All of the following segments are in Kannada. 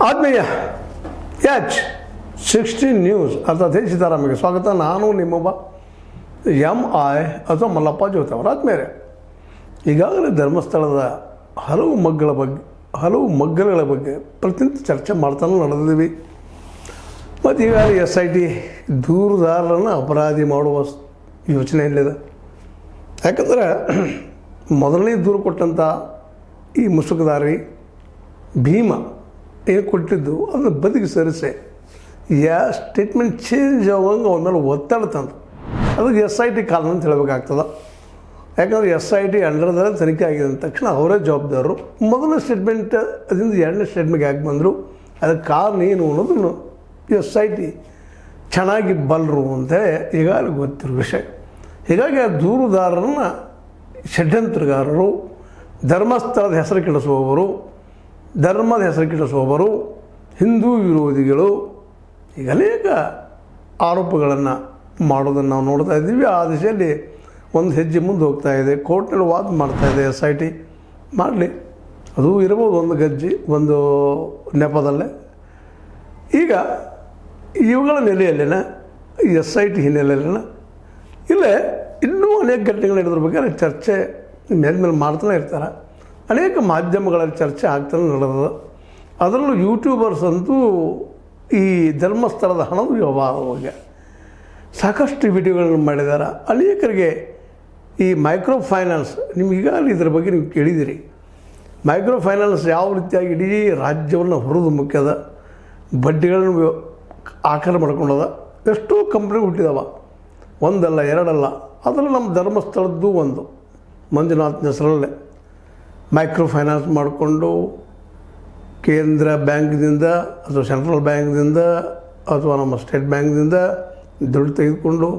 ಆತ್ಮೀಯ H16 ನ್ಯೂಸ್ ಅರ್ಥಾತ್ ಸಿದ್ದರಾಮಯ್ಯ ಸ್ವಾಗತ. ನಾನು ನಿಮ್ಮೊಬ್ಬ MI ಅಥವಾ ಮಲ್ಲಪ್ಪ ಜ್ಯೋತಿ ಅವರ ಆತ್ಮೀಯರೇ. ಈಗಾಗಲೇ ಧರ್ಮಸ್ಥಳದ ಹಲವು ಮಗ್ಗಲಗಳ ಬಗ್ಗೆ ಪ್ರತಿನಿತ್ಯ ಚರ್ಚೆ ಮಾಡ್ತಾನೆ ನಡೆದಿದ್ದೀವಿ. ಮತ್ತು ಈಗಾಗಲೇ SIT ದೂರುದಾರರನ್ನು ಅಪರಾಧಿ ಮಾಡುವ ಯೋಚನೆಯಲ್ಲಿದೆ. ಯಾಕಂದರೆ ಮೊದಲನೇ ದೂರು ಕೊಟ್ಟಂಥ ಈ ಮುಸುಕುದಾರಿ ಭೀಮ ಏನು ಕೊಟ್ಟಿದ್ದು ಅದನ್ನು ಬದಿಗೆ ಸರಿಸಿ ಸ್ಟೇಟ್ಮೆಂಟ್ ಚೇಂಜ್ ಆಗೋಂಗೆ ಅವನ ಮೇಲೆ ಒತ್ತಡ ತಂದು ಅದಕ್ಕೆ SIT ಕಾರಣ ಅಂತ ಹೇಳಬೇಕಾಗ್ತದೆ. ಯಾಕಂದರೆ SIT ಅಂಡರ್ದಲ್ಲಿ ತನಿಖೆ ಆಗಿದೆ ಅಂದ ತಕ್ಷಣ ಅವರೇ ಜವಾಬ್ದಾರರು. ಮೊದಲನೇ ಸ್ಟೇಟ್ಮೆಂಟ್ ಅದರಿಂದ ಎರಡನೇ ಸ್ಟೇಟ್ಮೆಂಟ್ಗೆ ಯಾಕೆ ಬಂದರು, ಅದಕ್ಕೆ ಕಾರಣ ಏನು ಅನ್ನೋದನ್ನು SIT ಚೆನ್ನಾಗಿ ಬಲ್ಲರು ಅಂತೇಳಿ ಈಗಾಗಲೇ ಗೊತ್ತಿರೋ ವಿಷಯ. ಹೀಗಾಗಿ ಆ ದೂರುದಾರರನ್ನು ಷಡ್ಯಂತ್ರಗಾರರು, ಧರ್ಮಸ್ಥಳದ ಹೆಸರು ಕೆಡಿಸುವವರು, ಧರ್ಮದ ಹೆಸರು ಕೆಡಿಸುವವರು, ಹಿಂದೂ ವಿರೋಧಿಗಳು ಈಗ ಅನೇಕ ಆರೋಪಗಳನ್ನು ಮಾಡೋದನ್ನು ನಾವು ನೋಡ್ತಾ ಇದ್ದೀವಿ. ಆ ದಿಶೆಯಲ್ಲಿ ಒಂದು ಹೆಜ್ಜೆ ಮುಂದೆ ಹೋಗ್ತಾ ಇದೆ. ಕೋರ್ಟ್ನಲ್ಲಿ ವಾದ ಮಾಡ್ತಾಯಿದೆ SIT. ಮಾಡಲಿ, ಅದು ಇರ್ಬೋದು ಒಂದು ನೆಪದಲ್ಲೇ. ಈಗ ಇವುಗಳ ನೆಲೆಯಲ್ಲಿನ SIT ಹಿನ್ನೆಲೆಯಲ್ಲಿನ ಇಲ್ಲೇ ಇನ್ನೂ ಅನೇಕ ಘಟನೆಗಳು ನಡೆದಿರ್ಬೇಕಾದ್ರೆ ಚರ್ಚೆ ಮೇಲೆ ಮಾಡ್ತಾನೆ ಇರ್ತಾರೆ. ಅನೇಕ ಮಾಧ್ಯಮಗಳಲ್ಲಿ ಚರ್ಚೆ ಆಗ್ತಾನೆ ನಡೆದ. ಅದರಲ್ಲೂ ಯೂಟ್ಯೂಬರ್ಸ್ ಅಂತೂ ಈ ಧರ್ಮಸ್ಥಳದ ಹಣದ ವ್ಯವಹಾರದ ಬಗ್ಗೆ ಸಾಕಷ್ಟು ವಿಡಿಯೋಗಳನ್ನು ಮಾಡಿದ್ದಾರೆ. ಅನೇಕರಿಗೆ ಈ ಮೈಕ್ರೋ ಫೈನಾನ್ಸ್, ನಿಮಗೀಗಾಗಲೇ ಇದರ ಬಗ್ಗೆ ನೀವು ಕೇಳಿದ್ದೀರಿ. ಮೈಕ್ರೋ ಫೈನಾನ್ಸ್ ಯಾವ ರೀತಿಯಾಗಿ ಇಡೀ ರಾಜ್ಯವನ್ನು ಹುರಿದು ಮುಖ್ಯದ, ಬಡ್ಡಿಗಳನ್ನು ಆಕಾರ ಮಾಡ್ಕೊಂಡದ. ಎಷ್ಟೋ ಕಂಪ್ನಿ ಹುಟ್ಟಿದವ, ಒಂದಲ್ಲ ಎರಡಲ್ಲ. ಅದರಲ್ಲಿ ನಮ್ಮ ಧರ್ಮಸ್ಥಳದ್ದು ಒಂದು ಮಂಜುನಾಥ್ ಹೆಸರಲ್ಲೇ ಮೈಕ್ರೋ ಫೈನಾನ್ಸ್ ಮಾಡಿಕೊಂಡು ಕೇಂದ್ರ ಬ್ಯಾಂಕ್ದಿಂದ ಅಥವಾ ಸೆಂಟ್ರಲ್ ಬ್ಯಾಂಕ್ದಿಂದ ಅಥವಾ ನಮ್ಮ ಸ್ಟೇಟ್ ಬ್ಯಾಂಕ್ದಿಂದ ದುಡ್ಡು ತೆಗೆದುಕೊಂಡು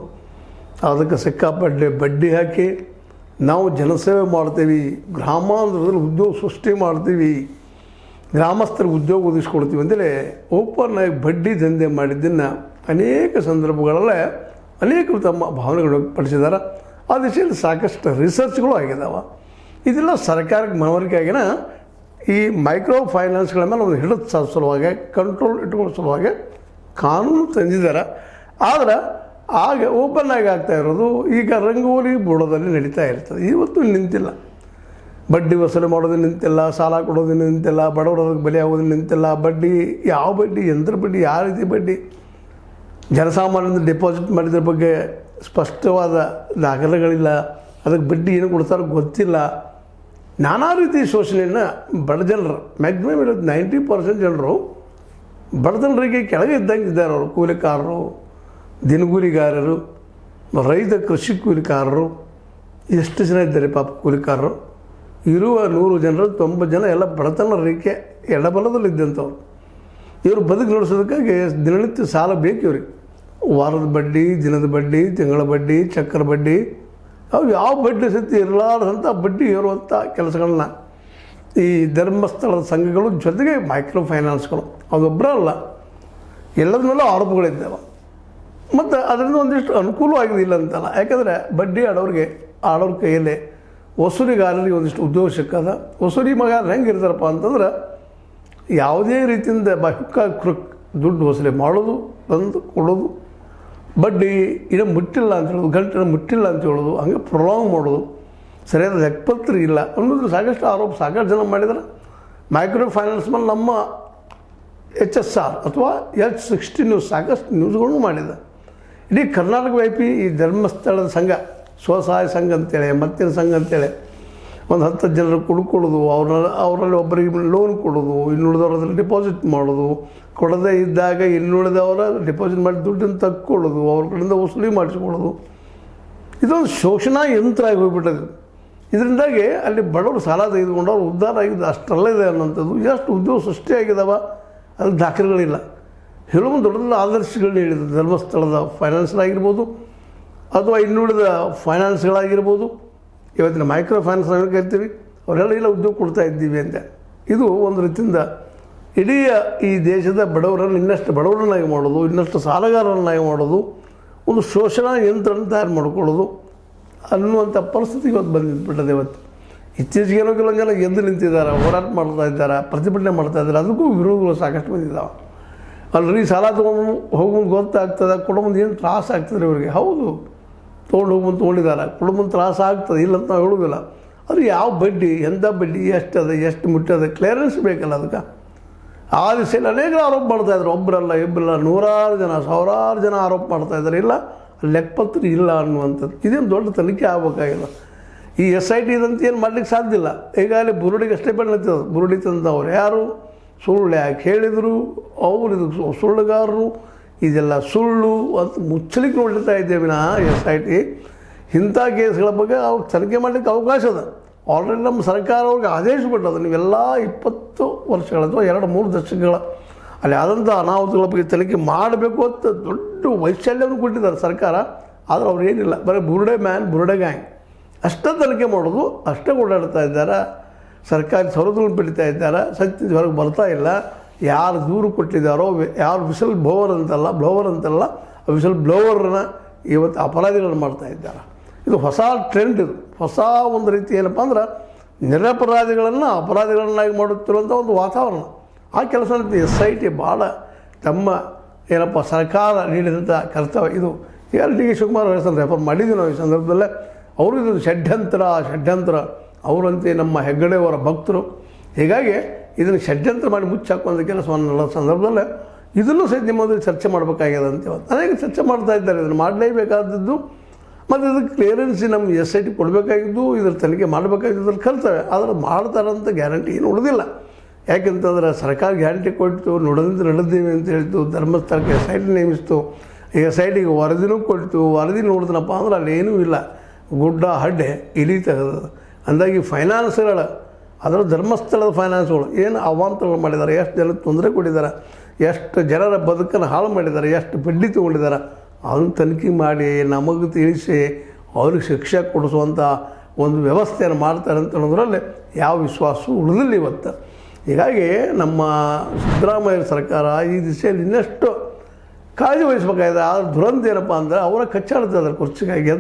ಅದಕ್ಕೆ ಸಿಕ್ಕಾಪಟ್ಟೆ ಬಡ್ಡಿ ಹಾಕಿ ನಾವು ಜನಸೇವೆ ಮಾಡ್ತೀವಿ, ಗ್ರಾಮಾಂತರದಲ್ಲಿ ಉದ್ಯೋಗ ಸೃಷ್ಟಿ ಮಾಡ್ತೀವಿ, ಗ್ರಾಮಸ್ಥರಿಗೆ ಉದ್ಯೋಗ ಒದಗಿಸ್ಕೊಡ್ತೀವಿ ಅಂತೇಳಿ ಓಪನ್ ಆಗಿ ಬಡ್ಡಿ ದಂಧೆ ಮಾಡಿದ್ದನ್ನು ಅನೇಕ ಸಂದರ್ಭಗಳಲ್ಲೇ ಅನೇಕರು ತಮ್ಮ ಭಾವನೆಗಳು ವ್ಯಕ್ತಪಡಿಸಿದ್ದಾರೆ. ಆ ದಿಶೆಯಲ್ಲಿ ಸಾಕಷ್ಟು ರಿಸರ್ಚ್ಗಳು ಆಗಿದ್ದಾವೆ. ಇದೆಲ್ಲ ಸರ್ಕಾರಕ್ಕೆ ಮನವರಿಕೆ ಆಗಿನ ಈ ಮೈಕ್ರೋ ಫೈನಾನ್ಸ್ಗಳ ಮೇಲೆ ಒಂದು ಹಿಡಿದು ಸಲುವಾಗಿ, ಕಂಟ್ರೋಲ್ ಇಟ್ಕೊಳ್ಳೋ ಸಲುವಾಗಿ ಕಾನೂನು ತಂದಿದ್ದಾರೆ. ಆದರೆ ಆಗ ಓಪನ್ ಆಗಿ ಆಗ್ತಾ ಇರೋದು ಈಗ ರಂಗೋಲಿ ಬುಡದಲ್ಲಿ ನಡೀತಾ ಇರ್ತದೆ. ಇವತ್ತು ನಿಂತಿಲ್ಲ, ಬಡ್ಡಿ ವಸೂಲಿ ಮಾಡೋದು ನಿಂತಿಲ್ಲ, ಸಾಲ ಕೊಡೋದು ನಿಂತಿಲ್ಲ, ಬಡವರಿಗೆ ಬಲಿ ಆಗೋದು ನಿಂತಿಲ್ಲ. ಬಡ್ಡಿ ಯಾವ ಬಡ್ಡಿ, ಯಂತ್ರ ಬಡ್ಡಿ, ಯಾವ ರೀತಿ ಬಡ್ಡಿ, ಜನಸಾಮಾನ್ಯರಿಂದ ಡೆಪಾಸಿಟ್ ಮಾಡಿದ್ರ ಬಗ್ಗೆ ಸ್ಪಷ್ಟವಾದ ದಾಖಲೆಗಳಿಲ್ಲ. ಅದಕ್ಕೆ ಬಡ್ಡಿ ಏನು ಕೊಡ್ತಾರೋ ಗೊತ್ತಿಲ್ಲ. ನಾನಾ ರೀತಿ ಶೋಷಣೆಯನ್ನು ಬಡ ಜನರು, ಮ್ಯಾಕ್ಸಿಮಮ್ 90% ಜನರು ಬಡ ಜನರಿಗೆ ಕೆಳಗೆ ಇದ್ದಂಗೆ ಇದ್ದಾರೆ. ಅವರು ಕೂಲಿಕಾರರು, ದಿನಗೂಲಿಗಾರರು, ರೈತ ಕೃಷಿ ಕೂಲಿಕಾರರು, ಎಷ್ಟು ಜನ ಇದ್ದಾರೆ ಪಾಪ ಕೂಲಿಕಾರರು. ಇರುವ 100 ಜನರು 90 ಜನ ಎಲ್ಲ ಬಡತನ ರೇಖೆ ಎಡಬಲದಲ್ಲಿದ್ದಂಥವ್ರು. ಇವರು ಬದುಕು ನಡೆಸೋದಕ್ಕಾಗಿ ದಿನನಿತ್ಯ ಸಾಲ ಬೇಕು ಇವ್ರಿಗೆ. ವಾರದ ಬಡ್ಡಿ, ದಿನದ ಬಡ್ಡಿ, ತಿಂಗಳ ಬಡ್ಡಿ, ಚಕ್ರ ಬಡ್ಡಿ, ಅವು ಯಾವ ಬಡ್ಡಿ ಸತಿ ಇರಲಾರ್ದಂಥ ಬಡ್ಡಿ ಇರುವಂಥ ಕೆಲಸಗಳನ್ನ ಈ ಧರ್ಮಸ್ಥಳದ ಸಂಘಗಳು ಜೊತೆಗೆ ಮೈಕ್ರೋ ಫೈನಾನ್ಸ್ಗಳು ಅದೊಬ್ಬರೇ ಅಲ್ಲ, ಎಲ್ಲದ ಮೇಲೂ ಆರೋಪಗಳಿದ್ದಾವೆ. ಮತ್ತು ಅದರಿಂದ ಒಂದಿಷ್ಟು ಅನುಕೂಲ ಆಗೋದಿಲ್ಲ ಅಂತಲ್ಲ. ಯಾಕಂದರೆ ಬಡ್ಡಿ ಆಡೋರ ಕೈಯಲ್ಲೇ ವಸೂಲಿಗಾರರಿಗೆ ಒಂದಿಷ್ಟು ಉದ್ಯೋಗ ಸಿಕ್ಕದ. ವಸೂಲಿ ಮಗಾರರು ಹೆಂಗೆ ಇರ್ತಾರಪ್ಪ ಅಂತಂದ್ರೆ ಯಾವುದೇ ರೀತಿಯಿಂದ ದುಡ್ಡು ವಸೂಲಿ ಮಾಡೋದು, ತಂದು ಕೊಡೋದು, ಬಡ್ಡಿ ಇನ್ನೂ ಮುಟ್ಟಿಲ್ಲ ಅಂತ ಹೇಳೋದು, ಗಂಟೆ ಮುಟ್ಟಿಲ್ಲ ಅಂತ ಹೇಳೋದು, ಹಂಗೆ ಪ್ರೊಲಾಂಗ್ ಮಾಡೋದು, ಸರಿಯಾದ ಲೆಕ್ಕಪತ್ರ ಇಲ್ಲ ಅನ್ನೋದು ಸಾಕಷ್ಟು ಆರೋಪ ಸಾಕಷ್ಟು ಜನ ಮಾಡಿದ್ದಾರೆ. ಮೈಕ್ರೋ ಫೈನಾನ್ಸ್ ಮೇಲೆ ನಮ್ಮ HSR ಅಥವಾ H16 ನ್ಯೂಸ್ ಸಾಕಷ್ಟು ನ್ಯೂಸ್ಗಳನ್ನು ಮಾಡಿದೆ. ಇಡೀ ಕರ್ನಾಟಕ ವ್ಯಾಪಿ ಈ ಧರ್ಮಸ್ಥಳದ ಸಂಘ, ಸ್ವಸಹಾಯ ಸಂಘ ಅಂತೇಳಿ, ಮತ್ತಿನ ಸಂಘ ಅಂತೇಳಿ ಒಂದು 10 ಜನರು ಕೊಡ್ಕೊಡೋದು, ಅವರಲ್ಲಿ ಒಬ್ಬರಿಗೆ ಲೋನ್ ಕೊಡೋದು, ಇನ್ನುಳಿದವ್ರಲ್ಲಿ ಡಿಪಾಸಿಟ್ ಮಾಡೋದು, ಕೊಡದೇ ಇದ್ದಾಗ ಇನ್ನುಳಿದವರ ಡಿಪಾಸಿಟ್ ಮಾಡಿ ದುಡ್ಡನ್ನು ತಕ್ಕೊಳ್ಳೋದು, ಅವ್ರ ಕಡೆಯಿಂದ ವಸೂಲಿ ಮಾಡಿಸ್ಕೊಳ್ಳೋದು, ಇದೊಂದು ಶೋಷಣಾ ಯಂತ್ರ ಆಗಿ ಹೋಗ್ಬಿಟ್ಟದು. ಇದರಿಂದಾಗಿ ಅಲ್ಲಿ ಬಡವರು ಸಾಲ ತೆಗೆದುಕೊಂಡು ಅವ್ರು ಉದ್ಧಾರ ಆಗಿದ್ದು ಅಷ್ಟರಲ್ಲ ಇದೆ ಅನ್ನೋಂಥದ್ದು. ಎಷ್ಟು ಉದ್ಯೋಗ ಸೃಷ್ಟಿಯಾಗಿದ್ದಾವೆ ಅಲ್ಲಿ ದಾಖಲೆಗಳಿಲ್ಲ. ಕೆಲವು ದೊಡ್ಡ ಆದರ್ಶಗಳನ್ನ ಹೇಳಿದ್ರು. ಧರ್ಮಸ್ಥಳದ ಫೈನಾನ್ಸ್ಗಳಾಗಿರ್ಬೋದು ಅಥವಾ ಇನ್ನುಳಿದ ಫೈನಾನ್ಸ್ಗಳಾಗಿರ್ಬೋದು, ಇವತ್ತಿನ ಮೈಕ್ರೋ ಫೈನಾನ್ಸ್ ನಾವು ಕರಿತೀವಿ, ಅವರೆಲ್ಲ ಇಲ್ಲ ಉದ್ಯೋಗ ಕೊಡ್ತಾ ಇದ್ದೀವಿ ಅಂತ. ಇದು ಒಂದು ರೀತಿಯಿಂದ ಇಡೀ ಈ ದೇಶದ ಬಡವರನ್ನು ಇನ್ನಷ್ಟು ಬಡವರನ್ನಾಗಿ ಮಾಡೋದು, ಇನ್ನಷ್ಟು ಸಾಲಗಾರರನ್ನಾಗಿ ಮಾಡೋದು, ಒಂದು ಶೋಷಣಾ ಯಂತ್ರನ ತಯಾರು ಮಾಡ್ಕೊಳ್ಳೋದು ಅನ್ನುವಂಥ ಪರಿಸ್ಥಿತಿ ಇವತ್ತು ಬಂದಿದ್ಬಿಟ್ಟದೆ. ಇವತ್ತು ಇತ್ತೀಚೆಗೇನೋ ಕೆಲವೊಂದು ಜನ ಎದ್ದು ನಿಂತಿದ್ದಾರೆ, ಹೋರಾಟ ಮಾಡ್ತಾ ಇದ್ದಾರೆ, ಪ್ರತಿಭಟನೆ ಮಾಡ್ತಾ ಇದ್ದಾರೆ. ಅದಕ್ಕೂ ವಿರೋಧಗಳು ಸಾಕಷ್ಟು ಬಂದಿದ್ದಾವೆ. ಅಲ್ರಿ ಸಾಲ ತೊಗೊಂಡು ಹೋಗ್ಬಂದು ಗೊತ್ತಾಗ್ತದೆ, ಕೊಡೋ ಏನು ತ್ರಾಸ ಆಗ್ತದೆ ಇವ್ರಿಗೆ. ಹೌದು, ತೊಗೊಂಡು ಹೋಗ್ಬಂದು ತೊಗೊಂಡಿದ್ದಾರೆ, ಕೊಡೋ ತ್ರಾಸ ಆಗ್ತದೆ, ಇಲ್ಲ ಅಂತ ನಾವು ಹೇಳೋದಿಲ್ಲ. ಅದು ಯಾವ ಬಡ್ಡಿ, ಎಂಥ ಬಡ್ಡಿ, ಎಷ್ಟದ, ಎಷ್ಟು ಮುಟ್ಟದ, ಕ್ಲಿಯರೆನ್ಸ್ ಬೇಕಲ್ಲ ಅದಕ್ಕೆ. ಆ ದಿಸೆಯಲ್ಲಿ ಅನೇಕ ಆರೋಪ ಮಾಡ್ತಾಯಿದ್ರು. ಒಬ್ಬರಲ್ಲ ಇಬ್ಬರಲ್ಲ, ನೂರಾರು ಜನ, ಸಾವಿರಾರು ಜನ ಆರೋಪ ಮಾಡ್ತಾಯಿದ್ದಾರೆ. ಇಲ್ಲ ಲೆಕ್ಕಪತ್ರ ಇಲ್ಲ ಅನ್ನುವಂಥದ್ದು. ಇದೇನು ದೊಡ್ಡ ತನಿಖೆ ಆಗಬೇಕಾಗಿಲ್ಲ. ಈ SIT ಇದಂತ ಏನು ಮಾಡ್ಲಿಕ್ಕೆ ಸಾಧ್ಯ ಇಲ್ಲ. ಈಗಾಗಲೇ ಬುರುಡಿಗೆ ಅಷ್ಟೇ ಬೆಳೆದ ಬುರುಡಿ ತಂದವ್ರು ಯಾರು, ಸುಳ್ಳು ಯಾಕೆ ಹೇಳಿದರು, ಅವರು ಇದು ಸುಳ್ಳುಗಾರರು, ಇದೆಲ್ಲ ಸುಳ್ಳು ಅಂತ ಮುಚ್ಚಲಿಕ್ಕೆ ನೋಡ್ತಾ ಇದ್ದೇವೆ ವಿನಃ SIT ಇಂಥ ಕೇಸ್ಗಳ ಬಗ್ಗೆ ಅವ್ರು ತನಿಖೆ ಮಾಡಲಿಕ್ಕೆ ಅವಕಾಶ ಅದ. ಆಲ್ರೆಡಿ ನಮ್ಮ ಸರ್ಕಾರ ಅವ್ರಿಗೆ ಆದೇಶ ಕೊಟ್ಟದು, ನೀವೆಲ್ಲ 20 ವರ್ಷಗಳ ಅಥವಾ 2-3 ದಶಕಗಳ ಅಲ್ಲಿ ಆದಂಥ ಅನಾಹುತಗಳ ಬಗ್ಗೆ ತನಿಖೆ ಮಾಡಬೇಕು ಅಂತ ದೊಡ್ಡ ವೈಶಲ್ಯವನ್ನು ಕೊಟ್ಟಿದ್ದಾರೆ ಸರ್ಕಾರ. ಆದರೆ ಅವ್ರು ಏನಿಲ್ಲ, ಬರೀ ಬುರುಡೆ ಮ್ಯಾನ್, ಬುರುಡೆ ಗ್ಯಾಂಗ್ ಅಷ್ಟೇ ತನಿಖೆ ಮಾಡೋದು, ಅಷ್ಟೇ ಓಡಾಡ್ತಾ ಇದ್ದಾರೆ. ಸರ್ಕಾರಿ ಸೌಲಭ್ಯಗಳನ್ನು ಪಡಿತಾ ಇದ್ದಾರೆ, ಸತ್ಯದ ಹೊರಗೆ ಬರ್ತಾ ಇಲ್ಲ. ಯಾರು ದೂರು ಕೊಟ್ಟಿದ್ದಾರೋ, ಯಾರು ವಿಸಲ್ ಬ್ಲೋವರ್ ಅಂತಲ್ಲ ವಿಸಲ್ ಬ್ಲೋವರ್ನ ಇವತ್ತು ಅಪರಾಧಿಗಳನ್ನು ಮಾಡ್ತಾ ಇದ್ದಾರೆ. ಇದು ಹೊಸ ಟ್ರೆಂಡ್, ಇದು ಹೊಸ ಒಂದು ರೀತಿ ಏನಪ್ಪ ಅಂದ್ರೆ ನಿರಪರಾಧಿಗಳನ್ನು ಅಪರಾಧಿಗಳನ್ನಾಗಿ ಮಾಡುತ್ತಿರುವಂಥ ಒಂದು ವಾತಾವರಣ. ಆ ಕೆಲಸ SIT ಭಾಳ ತಮ್ಮ ಏನಪ್ಪ ಸರ್ಕಾರ ನೀಡಿದಂಥ ಕರ್ತವ್ಯ ಇದು. ಯಾರು DK ಶಿವಕುಮಾರ್ ಹೆಸರು ರೆಫರ್ ಮಾಡಿದ್ದೀವಿ ನಾವು ಈ ಸಂದರ್ಭದಲ್ಲೇ. ಅವರು ಇದು ಷಡ್ಯಂತ್ರ ಅವರಂತೆ ನಮ್ಮ ಹೆಗ್ಗಡೆಯವರ ಭಕ್ತರು. ಹೀಗಾಗಿ ಇದನ್ನು ಷಡ್ಯಂತ್ರ ಮಾಡಿ ಮುಚ್ಚಾಕುವಂಥ ಕೆಲಸವನ್ನು ಸಂದರ್ಭದಲ್ಲೇ ಇದನ್ನು ಸಹಿತ ನಿಮ್ಮೊಂದಿಗೆ ಚರ್ಚೆ ಮಾಡಬೇಕಾಗ್ಯದ ಅಂತ ಇವತ್ತು ಅನೇಕ ಚರ್ಚೆ ಮಾಡ್ತಾ ಇದ್ದಾರೆ. ಇದನ್ನು ಮಾಡಲೇಬೇಕಾದದ್ದು ಮತ್ತು ಇದಕ್ಕೆ ಕ್ಲಿಯರೆನ್ಸ್ ನಮ್ಮ SIT ಕೊಡಬೇಕಾಗಿದ್ದು, ಇದ್ರ ತನಿಖೆ ಮಾಡಬೇಕಾಗಿದ್ದು ಕರ್ತವ್ಯ. ಆದರೆ ಮಾಡ್ತಾರಂತ ಗ್ಯಾರಂಟಿ ಏನು ಉಳಿದಿಲ್ಲ. ಯಾಕೆಂತಂದ್ರೆ ಸರ್ಕಾರ ಗ್ಯಾರಂಟಿ ಕೊಟ್ಟು ನಡೆದೀವಿ ಅಂತ ಹೇಳ್ತು, ಧರ್ಮಸ್ಥಳಕ್ಕೆ SIT ನೇಮಿಸ್ತು, SITಗೆ ವರದಿನೂ ಕೊಡ್ತು. ವರದಿ ನೋಡಿದ್ನಪ್ಪ ಅಂದ್ರೆ ಅಲ್ಲಿ ಏನೂ ಇಲ್ಲ, ಗುಡ್ಡ ಹಡ್ಡೆ ಇಲಿ ತೆಗೆದ. ಅಂದಾಗಿ ಫೈನಾನ್ಸ್ಗಳು, ಅದರ ಧರ್ಮಸ್ಥಳದ ಫೈನಾನ್ಸ್ಗಳು ಏನು ಅವಾಂತರಗಳು ಮಾಡಿದ್ದಾರೆ, ಎಷ್ಟು ಜನಕ್ಕೆ ತೊಂದರೆ ಕೊಟ್ಟಿದ್ದಾರೆ, ಎಷ್ಟು ಜನರ ಬದುಕನ್ನು ಹಾಳು ಮಾಡಿದ್ದಾರೆ, ಎಷ್ಟು ಬಡ್ಡಿ ತೊಗೊಂಡಿದ್ದಾರೆ, ಅದನ್ನು ತನಿಖೆ ಮಾಡಿ ನಮಗೆ ತಿಳಿಸಿ ಅವ್ರಿಗೆ ಶಿಕ್ಷೆ ಕೊಡಿಸುವಂಥ ಒಂದು ವ್ಯವಸ್ಥೆಯನ್ನು ಮಾಡ್ತಾರೆ ಅಂತ ಅನ್ನೋದ್ರಲ್ಲಿ ಯಾವ ವಿಶ್ವಾಸವೂ ಉಳಿದಿಲ್ಲ ಇವತ್ತು. ಹೀಗಾಗಿ ನಮ್ಮ ಸಿದ್ದರಾಮಯ್ಯ ಸರ್ಕಾರ ಈ ದಿಸೆಯಲ್ಲಿ ಇನ್ನಷ್ಟು ಕಾಳಜಿ ವಹಿಸಬೇಕಾಗಿದೆ. ಆದರೆ ದುರಂತ ಏನಪ್ಪ ಅಂದರೆ ಅವರ ಕಚ್ಚಾಡ್ತಿದ್ದಾರೆ ಕುರ್ಚಿಗಾಗಿ.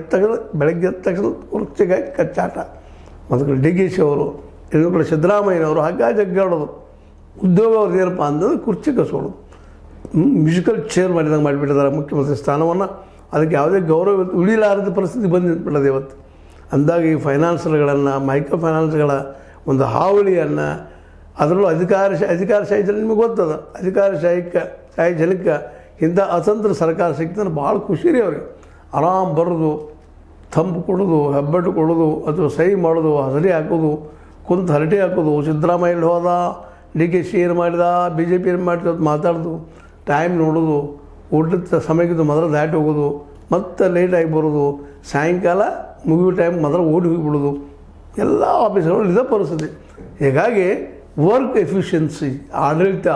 ಬೆಳಗ್ಗೆ ಎದ್ದ ತಕ್ಷಣ ಕುರ್ಚಿಗಾಗಿ ಕಚ್ಚಾಟ. ಮತ್ತು DK ಅವರು, ಇನ್ನೊಬ್ಬರು ಸಿದ್ದರಾಮಯ್ಯನವರು ಹಗ್ಗ ಜಗ್ಗಾಡೋದು. ಉದ್ಯೋಗ ಅವ್ರದ್ದು ಏನಪ್ಪ ಅಂದರೆ ಕುರ್ಚಿ ಕಸೋದು. ಮ್ಯೂಸಿಕಲ್ ಚೇರ್ ಮಾಡಿದಂಗೆ ಮಾಡಿಬಿಟ್ಟಿದ್ದಾರೆ ಮುಖ್ಯಮಂತ್ರಿ ಸ್ಥಾನವನ್ನು. ಅದಕ್ಕೆ ಯಾವುದೇ ಗೌರವ ಇವತ್ತು ಉಳಿಲಾರದ ಪರಿಸ್ಥಿತಿ ಬಂದು ನಿಂತ್ಬಿಡೋದು ಇವತ್ತು. ಅಂದಾಗಿ ಈ ಫೈನಾನ್ಸ್ಗಳನ್ನು, ಮೈಕ್ರೋ ಫೈನಾನ್ಸ್ಗಳ ಒಂದು ಹಾವಳಿಯನ್ನು, ಅದರಲ್ಲೂ ಅಧಿಕಾರಶಾಹಿ ಜನ ನಿಮಗೆ ಗೊತ್ತದ. ಶಾಹಿ ಜನಕ್ಕೆ ಇಂಥ ಅತಂತ್ರ ಸರ್ಕಾರ ಸಿಗ್ತಾನೆ ಭಾಳ ಖುಷಿ ರೀ ಅವ್ರಿಗೆ. ಆರಾಮ್ ಬರೋದು, ತಂಪು ಕೊಡೋದು, ಹೆಬ್ಬೆಟ್ಟು ಕೊಡೋದು, ಅಥವಾ ಸಹಿ ಮಾಡೋದು, ಹಸರಿ ಹಾಕೋದು, ಕುಂತು ಹರಟೆ ಹಾಕೋದು. ಸಿದ್ದರಾಮಯ್ಯ ಹೋದ, DK ಏನು ಮಾಡಿದ, BJP ಏನು ಮಾಡ್ತೀವಿ ಅಂತ ಮಾತಾಡೋದು, ಟೈಮ್ ನೋಡೋದು, ಊಟದ ಸಮಯಕ್ಕೆ ಮೊದಲು ದಾಟಿ ಹೋಗೋದು, ಮತ್ತೆ ಲೇಟಾಗಿ ಬರೋದು, ಸಾಯಂಕಾಲ ಮುಗಿಯೋ ಟೈಮ್ ಮೊದಲು ಓಡಿ ಹೋಗಿಬಿಡೋದು. ಎಲ್ಲ ಆಫೀಸ್ಗಳಲ್ಲಿ ಇದೇ ಪರಿಸ್ಥಿತಿ. ಹೀಗಾಗಿ ವರ್ಕ್ ಎಫಿಷಿಯನ್ಸಿ, ಆಡಳಿತ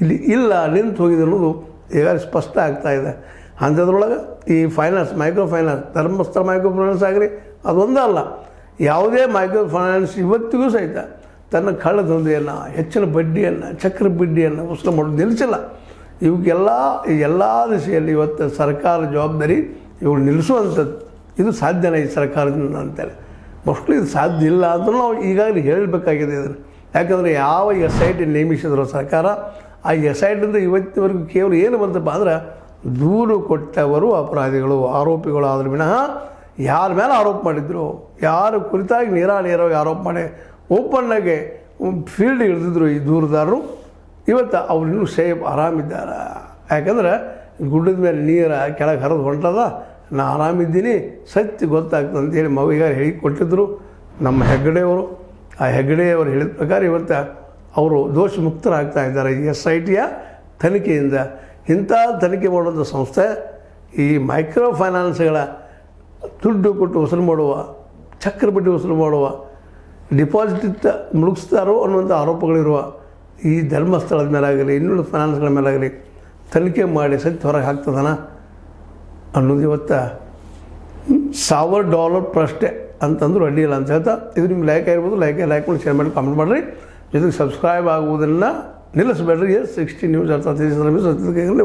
ಇಲ್ಲಿ ಇಲ್ಲ, ನಿಂತು ಹೋಗಿದೆ ಅನ್ನೋದು ಈಗಾಗಲೇ ಸ್ಪಷ್ಟ ಆಗ್ತಾಯಿದೆ. ಅಂಥದ್ರೊಳಗೆ ಈ finance, micro finance, Dharmasthala micro finance ಆಗಲಿ ಅದೊಂದೇ ಅಲ್ಲ, ಯಾವುದೇ ಮೈಕ್ರೋ ಫೈನಾನ್ಸ್ ಇವತ್ತಿಗೂ ಸಹಿತ ತನ್ನ ಕಳ್ಳ ದಂಧೆಯನ್ನು, ಹೆಚ್ಚಿನ ಬಡ್ಡಿಯನ್ನು, ಚಕ್ರ ಬಡ್ಡಿಯನ್ನು ವಸೂಲು ಮಾಡೋದು ನಿಲ್ಲಿಸಿಲ್ಲ. ಎಲ್ಲ ದಿಶೆಯಲ್ಲಿ ಇವತ್ತು ಸರ್ಕಾರ ಜವಾಬ್ದಾರಿ ಇವುಗಳು ನಿಲ್ಲಿಸುವಂಥದ್ದು. ಇದು ಸಾಧ್ಯನೇ ಈ ಸರ್ಕಾರದಿಂದ ಅಂತೇಳಿ. ಮೋಸ್ಟ್ಲಿ ಇದು ಸಾಧ್ಯ ಇಲ್ಲ ಅಂತ ನಾವು ಈಗಾಗಲೇ ಹೇಳಬೇಕಾಗಿದೆ ಇದನ್ನು. ಯಾಕಂದರೆ ಯಾವ SIT ನೇಮಿಸಿದ್ರು ಸರ್ಕಾರ, ಆ SITಯಿಂದ ಇವತ್ತಿನವರೆಗೂ ಕೇವಲ ಏನು ಬಂತಪ್ಪ ಅಂದ್ರೆ ದೂರು ಕೊಟ್ಟವರು ಅಪರಾಧಿಗಳು, ಆರೋಪಿಗಳು ಆದ್ರ ವಿನಃ ಯಾರ ಮೇಲೆ ಆರೋಪ ಮಾಡಿದ್ರು, ಯಾರು ಕುರಿತಾಗಿ ನೇರವಾಗಿ ಆರೋಪ ಮಾಡಿ ಓಪನ್ನಾಗೆ ಫೀಲ್ಡ್ ಇಳಿದಿದ್ರು ಈ ದೂರುದಾರರು, ಇವತ್ತು ಅವ್ರು ಇನ್ನೂ ಸೇಫ್ ಆರಾಮಿದ್ದಾರೆ. ಯಾಕಂದ್ರೆ ಗುಡ್ಡದ ಮೇಲೆ ನೀರು ಕೆಳಗೆ ಹರಿದು ಹೊಂಟದ, ನಾ ಆರಾಮಿದ್ದೀನಿ, ಸತ್ಯ ಗೊತ್ತಾಗ್ತದೆ ಅಂತೇಳಿ ಮಗುವಿಗಾರು ಹೇಳಿ ಕೊಟ್ಟಿದ್ದರು ನಮ್ಮ ಹೆಗ್ಗಡೆಯವರು. ಆ ಹೆಗ್ಗಡೆಯವರು ಹೇಳಿದ ಪ್ರಕಾರ ಇವತ್ತು ಅವರು ದೋಷ ಮುಕ್ತರಾಗ್ತಾ ಇದ್ದಾರೆ ಈ SITಯ ತನಿಖೆಯಿಂದ. ಇಂಥ ತನಿಖೆ ಮಾಡುವಂಥ ಸಂಸ್ಥೆ ಈ ಮೈಕ್ರೋ ಫೈನಾನ್ಸ್ಗಳ ದುಡ್ಡು ಕೊಟ್ಟು ವಸೂಲು ಮಾಡುವ, ಚಕ್ರ ಬಡ್ಡಿ ವಸೂಲು ಮಾಡುವ, ಡಿಪಾಸಿಟ್ ಮುಳುಗಿಸ್ತಾರೋ ಅನ್ನುವಂಥ ಆರೋಪಗಳಿರುವ ಈ ಧರ್ಮಸ್ಥಳದ ಮೇಲಾಗಲಿ, ಇನ್ನುಳಿದ ಫೈನಾನ್ಸ್ಗಳ ಮೇಲಾಗಲಿ ತನಿಖೆ ಮಾಡಿ ಸತ್ಯ ಹೊರಗೆ ಹಾಕ್ತದನ ಅನ್ನೋದು ಇವತ್ತು $1,000 ಪ್ರಶ್ನೆ ಅಂತಂದ್ರೂ ಅಡ್ಡಿಯಿಲ್ಲ ಅಂತ ಹೇಳ್ತಾ, ಇದು ನಿಮ್ಗೆ ಲೈಕ್ ಆಗಿರ್ಬೋದು. ಲೈಕ್ ಮಾಡಿ, ಶೇರ್ ಮಾಡಿ, ಕಾಮೆಂಟ್ ಮಾಡಿರಿ. ಜೊತೆಗೆ ಸಬ್ಸ್ಕ್ರೈಬ್ ಆಗುವುದನ್ನು ನಿಲ್ಲಿಸಬೇಡ್ರಿ. 60 ನ್ಯೂಸ್ ಅರ್ಥ ವಂದನೆಗಳು.